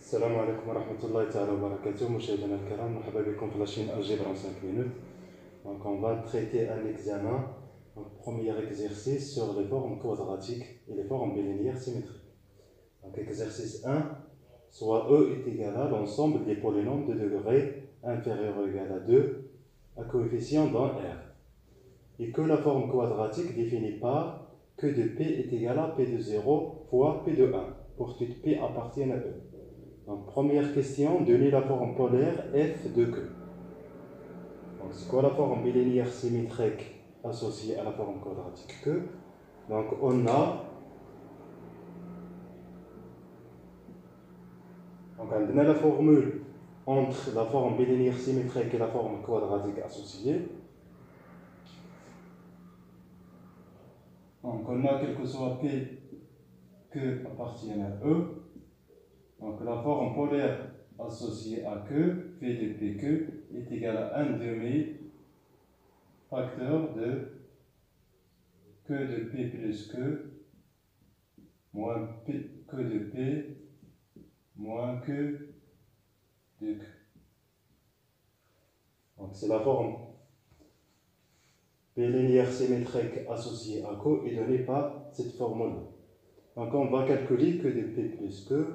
السلام عليكم ورحمة الله تعالى وبركاته مشاهدينا الكرام مرحبا بكم في لاشين Algèbre en 5 minutes. Donc on va traiter un examen, donc premier exercice sur les formes quadratiques et les formes bilinéaires symétriques. Donc exercice 1, soit E est égal à l'ensemble des polynômes de degré inférieur ou égal à 2 à coefficient dans R et que la forme quadratique définie par que de P est égal à P de 0 fois P de 1 pour tout P appartienne à E. Donc, première question, donner la forme polaire f de que. Donc, c'est quoi la forme bilinéaire symétrique associée à la forme quadratique que? Donc, on a la formule entre la forme bilinéaire symétrique et la forme quadratique associée. Donc, on a quel que soit P que appartient à E. Donc, la forme polaire associée à que, P de P que, est égal à 1 demi facteur de que de P plus que moins P, que de P moins que de que. Donc, c'est la forme bilinéaire symétrique associée à que est donnée par cette formule-là. Donc, on va calculer que de P plus que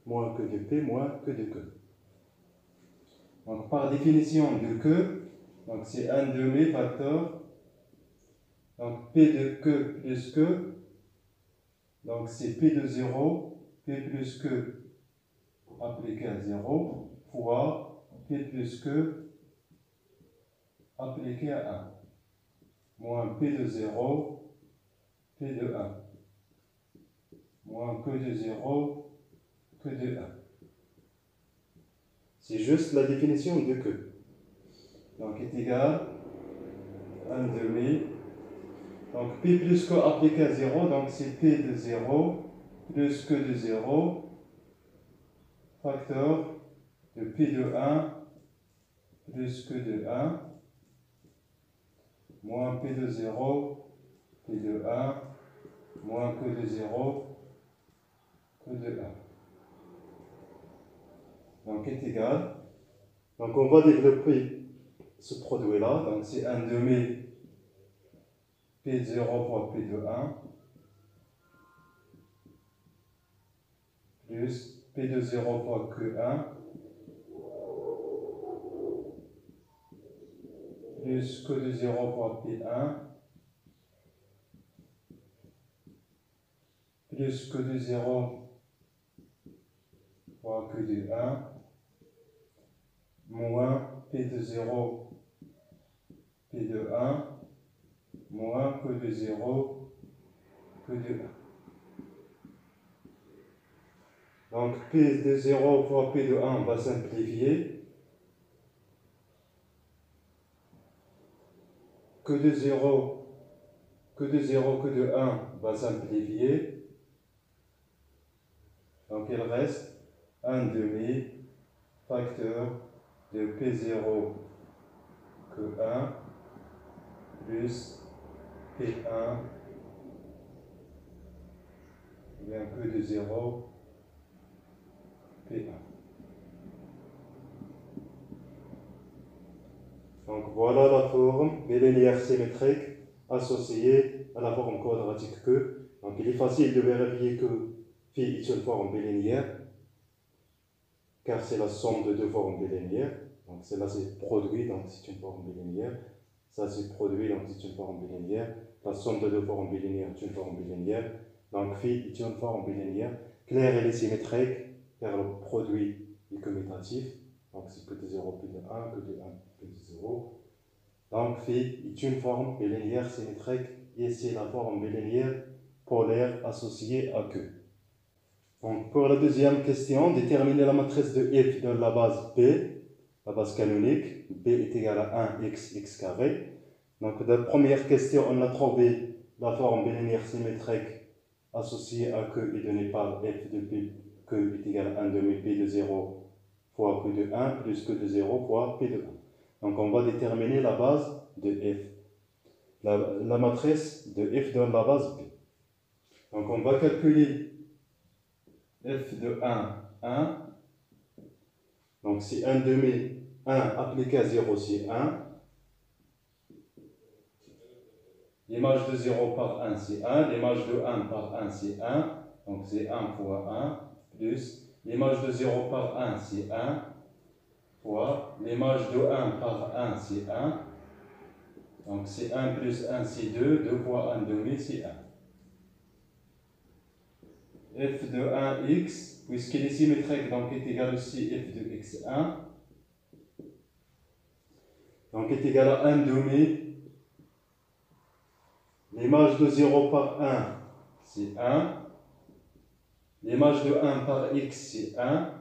moins que de P moins que de que. Donc, par définition de que, donc c'est 1 demi facteur, donc P de que plus que, donc c'est P de 0, P plus que appliqué à 0, fois P plus que appliqué à 1, moins P de 0, P de 1, moins que de 0, que de 1. C'est juste la définition de que. Donc, est égal à 1 demi. Donc, P plus que appliqué à 0, donc c'est P de 0 plus que de 0, facteur de P de 1 plus que de 1, moins P de 0, P de 1, moins que de 0, que de 1. Donc, est égal. Donc, on va développer ce produit-là. Donc, c'est 1 demi P de 0 fois P de 1 plus P de 0 fois Q1 plus que de 0 fois P1 plus que de 0 fois Q de 1 moins P de 0 P de 1 moins que de 0 que de 1. Donc P de 0 fois P de 1 va simplifier. Que de 0, que de 1 va simplifier. Donc il reste 1 demi facteur de P0 que 1 plus P1 bien que de 0 P1. Donc voilà la forme bilinéaire symétrique associée à la forme quadratique que. Donc il est facile de vérifier que phi est une forme bilinéaire car c'est la somme de deux formes bilinéaires. Donc celle-là c'est produit, donc c'est une forme bilinéaire. Ça c'est produit, donc c'est une forme bilinéaire. La somme de deux formes bilinéaires est une forme bilinéaire. Donc phi est une forme bilinéaire. Claire elle est symétrique car le produit est commutatif. Donc c'est que de 0 plus de 1, que de 1 plus de 0. Donc phi est une forme bilinéaire symétrique et c'est la forme bilinéaire polaire associée à que. Donc pour la deuxième question, déterminer la matrice de f dans la base P, la base canonique. B est égal à 1x, x carré. Donc dans la première question, on a trouvé la forme bilinéaire symétrique associée à que est donnée par f de P, que est égal à 1 demi P de 0 fois P de 1 plus que de 0 fois P de 1. Donc on va déterminer la base de f, la matrice de f dans la base P. Donc on va calculer f de 1, 1, Donc si 1 demi, 1 appliqué à 0, c'est 1. L'image de 0 par 1, c'est 1. L'image de 1 par 1, c'est 1. Donc c'est 1 fois 1, plus. L'image de 0 par 1, c'est 1. Fois. L'image de 1 par 1, c'est 1. Donc c'est 1 plus 1, c'est 2. 2 fois 1 demi, c'est 1. F de 1x, puisqu'il est symétrique, donc est égal aussi f de x1. Donc est égal à 1 demi. L'image de 0 par 1, c'est 1. L'image de 1 par x, c'est 1.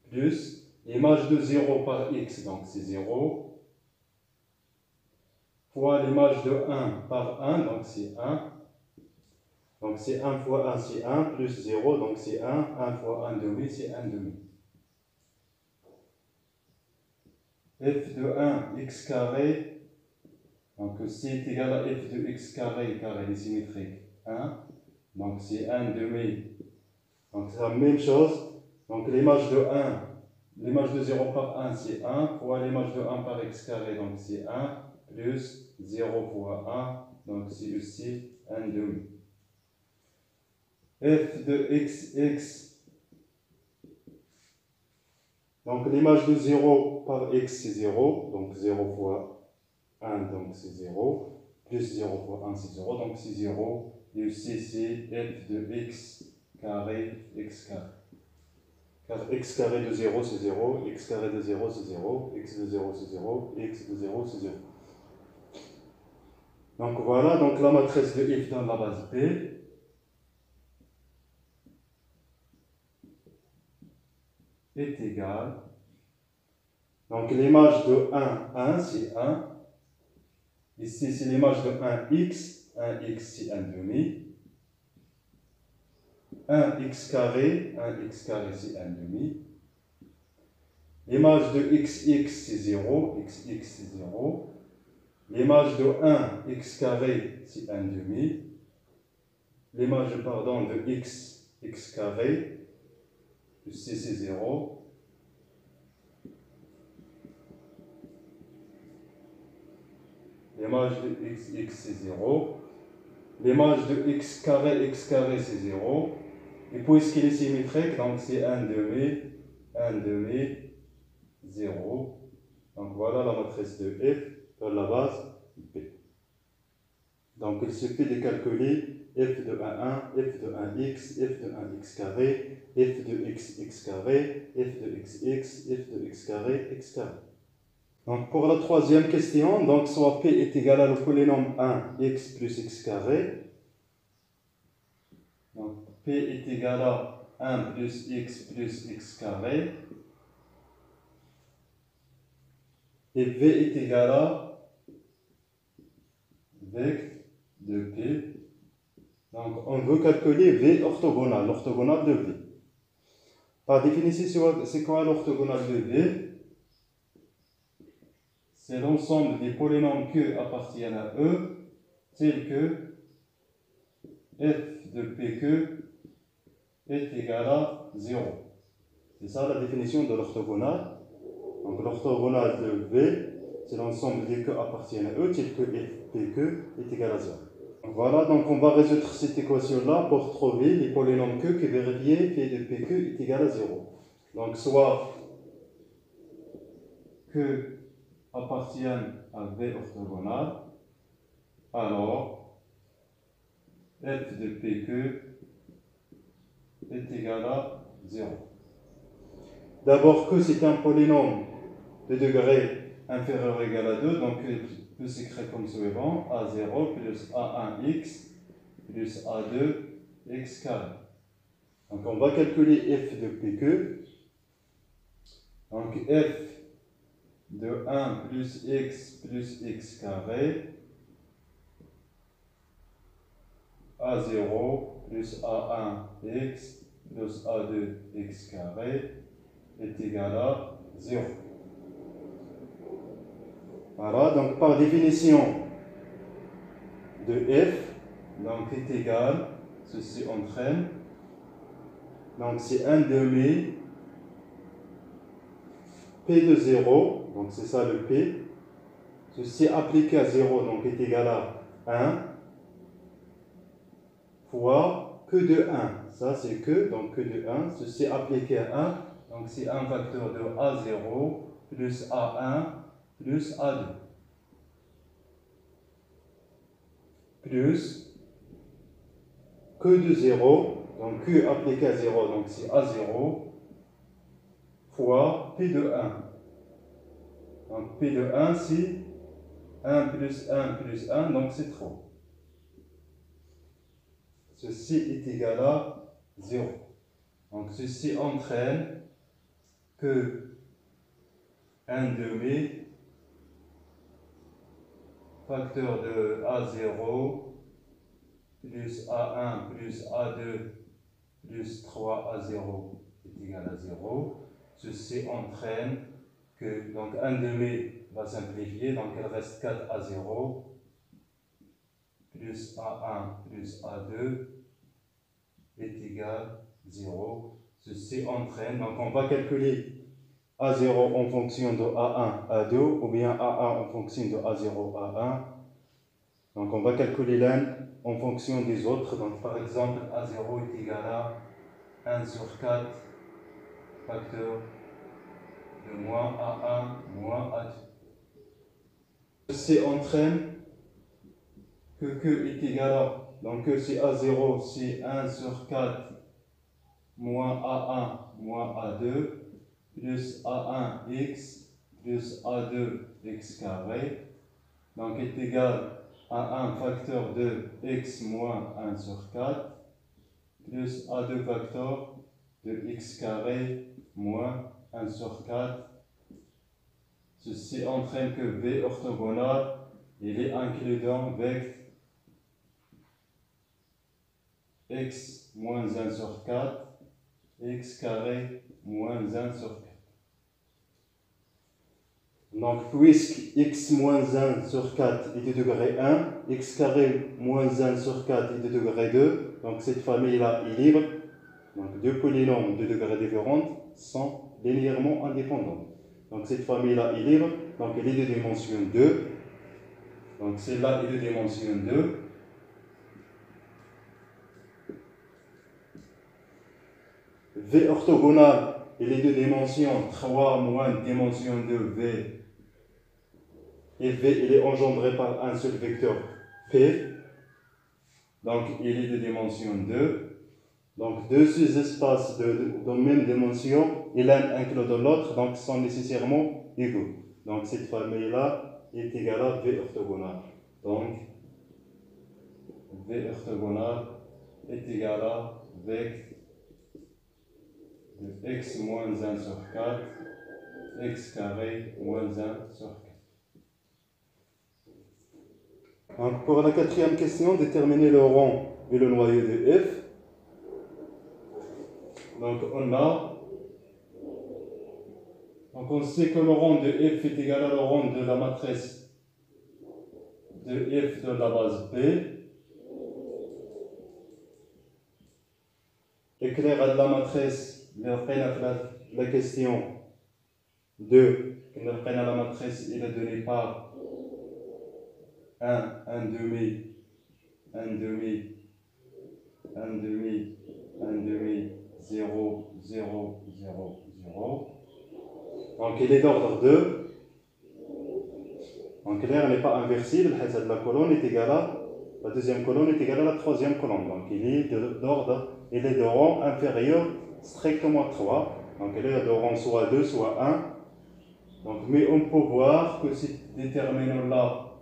Plus l'image de 0 par x, donc c'est 0. Fois l'image de 1 par 1, donc c'est 1. Donc c'est 1 fois 1, c'est 1, plus 0, donc c'est 1. 1 fois 1 demi, c'est 1 demi. F de 1, x carré, donc c est égal à f de x carré, car elle est symétrique, 1. Donc c'est 1 demi. Donc c'est la même chose. Donc l'image de 1, l'image de 0 par 1, c'est 1, fois l'image de 1 par x carré, donc c'est 1, plus 0 fois 1, donc c'est aussi 1 demi. F de x, donc l'image de 0 par x, c'est 0, donc 0 fois 1, donc c'est 0, plus 0 fois 1, c'est 0, donc c'est 0, et aussi c'est f de x carré, x carré. Car x carré de 0, c'est 0, x carré de 0, c'est 0, x de 0, c'est 0, x de 0, c'est 0. Donc voilà, donc la matrice de f dans la base P est égale. Donc l'image de 1, 1, c'est 1. Ici, c'est l'image de 1x. 1x, c'est 1 demi. 1x carré, c'est 1 demi. L'image de xx, c'est 0. Xx, c'est 0. L'image de 1x carré, c'est 1 demi. L'image, pardon, de x carré, ici c'est 0. L'image de xx, c'est 0. L'image de x carré, c'est 0. Et puisqu'il est symétrique, donc c'est 1 demi, 0. Donc voilà la matrice de f dans la base P. Donc il suffit de calculer f de 1, f de 1x, f de 1x carré, f de x carré, f de xx, f de x carré. Donc pour la troisième question, donc soit p est égal à le polynôme 1, x plus x carré. Donc p est égal à 1 plus x carré. Et v est égal à vectre de p. Donc on veut calculer v orthogonal, l'orthogonale de v. Par définition, c'est quoi l'orthogonale de v? C'est l'ensemble des polynômes Q appartiennent à E, tels que f de pq est égal à 0. C'est ça la définition de l'orthogonale. Donc l'orthogonale de V, c'est l'ensemble des Q appartiennent à E, tel que f pq est égal à 0. Voilà, donc on va résoudre cette équation-là pour trouver les polynômes Q qui vérifient p de pq est égal à 0. Donc soit Q appartiennent à V orthogonale, alors f de pq est égal à 0. D'abord, que c'est un polynôme de degré inférieur ou égal à 2, donc il peut s'écrire comme suivant: a0 plus a1x plus a2x carré. Donc on va calculer f de pq. Donc f de 1 plus x carré, a0 plus a1x plus a2x carré est égal à 0. Voilà, donc par définition de f, donc est égal, ceci entraîne, donc c'est 1 demi P de 0, donc c'est ça le P. Ceci appliqué à 0, donc est égal à 1, fois que de 1. Ça c'est donc que de 1. Ceci appliqué à 1, donc c'est un facteur de A0 plus A1 plus A2. Plus que de 0, donc Q appliqué à 0, donc c'est A0, fois P de 1. Donc P de 1, c'est 1 plus 1 plus 1, donc c'est 3. Ceci est égal à 0. Donc ceci entraîne que 1 demi facteur de A0 plus A1 plus A2 plus 3A0 est égal à 0. Ceci entraîne que donc 1 demi va simplifier, donc il reste 4A0 plus A1 plus A2 est égal à 0. Ceci entraîne, donc on va calculer A0 en fonction de A1, A2, ou bien A1 en fonction de A0, A1. Donc on va calculer l'un en fonction des autres. Donc par exemple, A0 est égal à 1 sur 4 facteur de moins A1 moins A2. Ceci entraîne que Q est égal à, donc si A0 c'est 1 sur 4 moins A1 moins A2 plus A1x plus A2x carré, donc est égal à 1 facteur de x moins 1 sur 4 plus A2 facteur de x carré moins 1 sur 4. Ceci entraîne que V orthogonal il est inclus dans vecteur x moins 1 sur 4 x carré moins 1 sur 4. Donc, puisque x moins 1 sur 4 est de degré 1, x carré moins 1 sur 4 est de degré 2, donc cette famille-là est libre. Donc, deux polynômes de degrés différents sont linéairement indépendants. Donc, cette famille-là est libre, donc elle est de dimension 2. Donc, celle-là est de dimension 2. V orthogonal, il est de dimension 3 moins dimension 2 V. Et V, il est engendré par un seul vecteur P. Donc, il est de dimension 2. Donc, deux sous-espaces de même dimension, et l'un inclus dans l'autre, donc sont nécessairement égaux. Donc, cette famille-là est égale à V orthogonal. Donc, V orthogonal est égal à vecteur de x moins 1 sur 4, x carré moins 1 sur 4. Donc pour la quatrième question, déterminer le rang et le noyau de F. Donc on sait que le rang de F est égal à le rang de la matrice de F de la base P. Éclair à la matrice, la question 2, la matrice il est donné par 1, 1 demi, 1 demi, 1 demi, 1 demi, 0, 0, 0, 0. Donc il est d'ordre 2. Donc l'air n'est pas inversible, la colonne est égale à, la deuxième colonne est égale à la troisième colonne. Donc il est de rang inférieur strictement 3. Donc il est de rang soit 2, soit 1. Donc, mais on peut voir que ce déterminant-là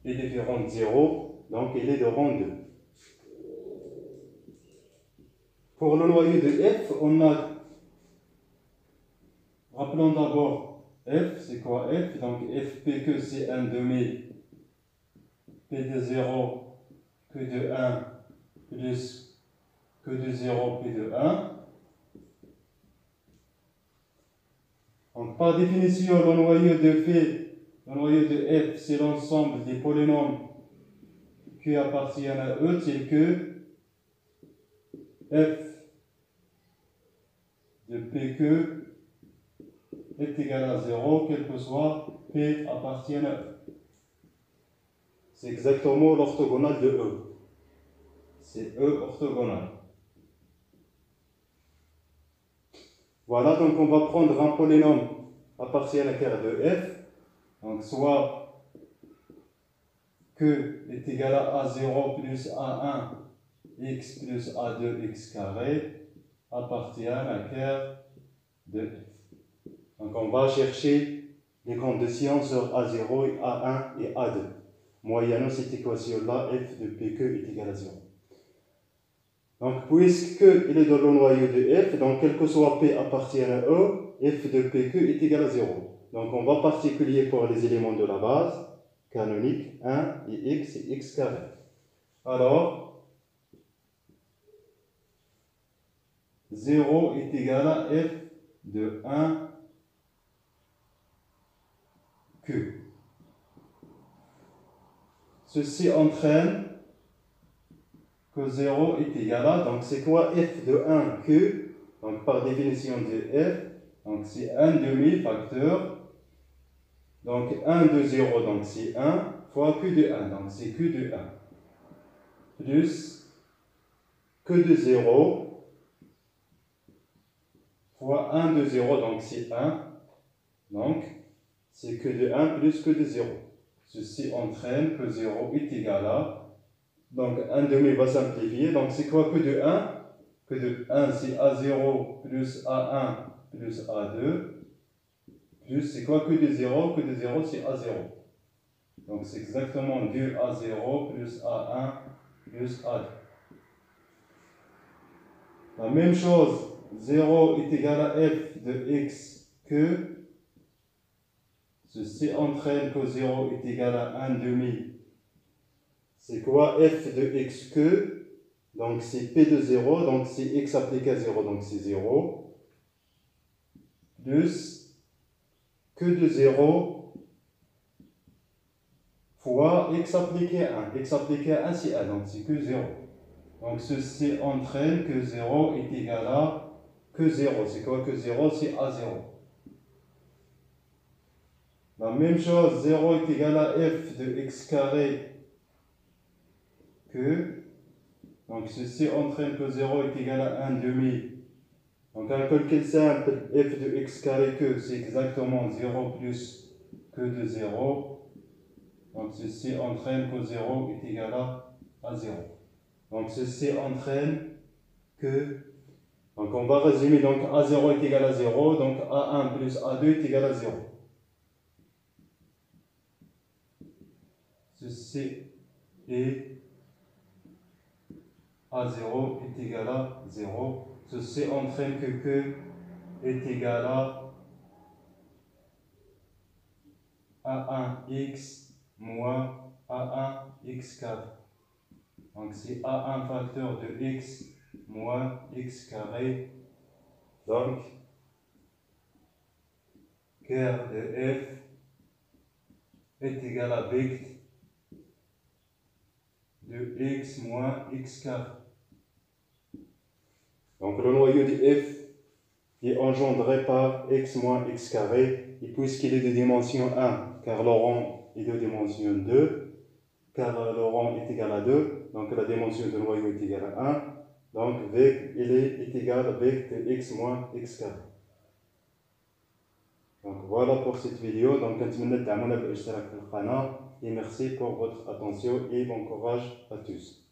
est différent de 0. Donc il est de rang 2. Pour le noyau de F, on a, rappelons d'abord F, c'est quoi F? Donc Fp que c'est 1 demi, P de 0, Q de 1, plus Q de 0, P de 1. Donc par définition, le noyau de F, c'est l'ensemble des polynômes qui appartiennent à eux, tels que F de PQ est égal à 0, quel que soit P appartienne à E. C'est exactement l'orthogonale de E. C'est E orthogonale. Voilà, donc on va prendre un polynôme appartient à carré de f. Donc soit que est égal à A0 plus A1 x plus A2 x carré appartient à carré de f. Donc on va chercher les conditions sur A0 et A1 et A2. Moyennant cette équation-là, f de pq est égal à 0. Donc, puisque il est dans le noyau de f, donc quel que soit p appartient à E, f de pq est égal à 0. Donc, on va particulier pour les éléments de la base, canonique, 1 et x carré. Alors, 0 est égal à f de 1 q. Ceci entraîne que 0 est égal à, donc c'est quoi f de 1 q, donc par définition de f, donc c'est 1 demi-facteur, donc 1 de 0, donc c'est 1, fois q de 1, donc c'est q de 1, plus q de 0, fois 1 de 0, donc c'est 1, donc c'est q de 1 plus q de 0. Ceci entraîne que 0 est égal à, donc 1 demi va simplifier, donc c'est quoi q de 1? Q de 1 c'est A0 plus A1 plus A2, plus c'est quoi q de 0? Q de 0 c'est A0. Donc c'est exactement 2 A0 plus A1 plus A2. La même chose, 0 est égal à f de x que, ceci entraîne que 0 est égal à 1 demi. C'est quoi f de x que? Donc c'est p de 0, donc c'est x appliqué à 0, donc c'est 0. Plus q de 0 fois x appliqué à 1. X appliqué à 1 c'est 1, donc c'est que 0. Donc ceci entraîne que 0 est égal à que 0. C'est quoi que 0? C'est A0. La même chose, 0 est égal à f de x carré que, donc ceci entraîne que 0 est égal à 1 demi. Donc un calcul simple, f de x carré que, c'est exactement 0 plus que de 0. Donc ceci entraîne que 0 est égal à 0. Donc ceci entraîne que, donc on va résumer, donc A0 est égal à 0, donc A1 plus A2 est égal à 0. Ceci est A0 est égal à 0. Ceci entraîne que Q est égal à A1x moins A1x carré. Donc c'est A1 facteur de x moins x carré. Donc, quart de f est égal à vectre de x moins x carré. Donc le noyau de f est engendré par x moins x carré, et puisqu'il est de dimension 1, car le rang est de dimension 2, car le rang est égal à 2, donc la dimension du noyau est égale à 1, donc vectre il est égal à vectre de x moins x carré. Donc voilà pour cette vidéo. Donc et merci pour votre attention et bon courage à tous.